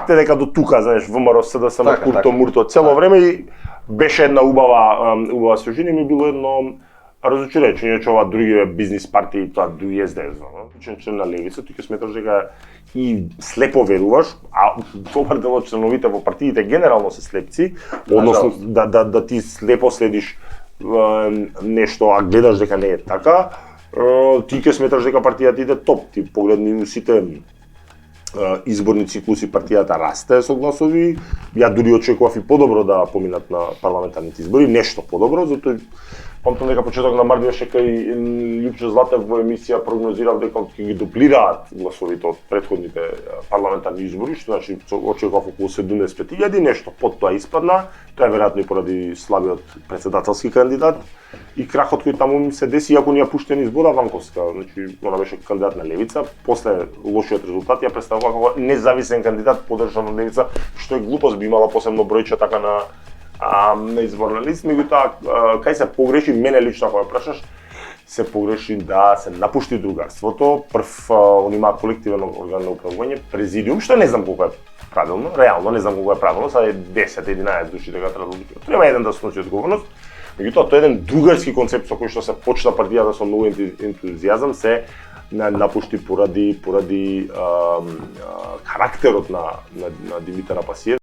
факт е дека до тука, знаеш, ВМРО, СДСМ, Така, Курто, така. Мурто, цело време и беше една убава сужина и ми било едно разочарување, че ова други бизнис партии, тоа други СДС, член на левица, ти ќе сметаш дека и слепо веруваш, а добар дел од членовите во партиите генерално се слепци, односно да ти слепо следиш нешто, а гледаш дека не е така, ти ќе сметаш дека партијата иде топ, ти погледни сите изборни циклуси партијата расте со гласови, ја дури очекував и подобро да поминат на парламентарните избори, нешто подобро, затоа памтам дека почеток на март беше кај Лјупчо Златев во емисија прогнозирав дека ќе ги дуплираат гласовите од претходните парламентарни избори, што значи очекував околу 75.000, нешто под тоа испадна, тоа е веројатно и поради слабиот претседателски кандидат и крахот кој таму се деси, иако не ја пуштен избора Ванковска, значи она беше кандидат на левица, после лошиот резултат ја представува како независен кандидат подржан од левица, што е глупост, би имала посебно бројче така на изборна лист, меѓутоа кај се погреши, мене лично ако ја прашаш, се погреши да се напушти другарството, прв онима колективен орган на управување, президиум, што не знам колку е правилно, реално не знам колку е правилно, сега е 10-11 души дека треба да одлучуваат. Треба еден да сноси одговорност, меѓутоа тоа е еден другарски концепт со кој што се почна партијата со многу ентузијазам, се напушти поради карактерот на Димитар Апасиев.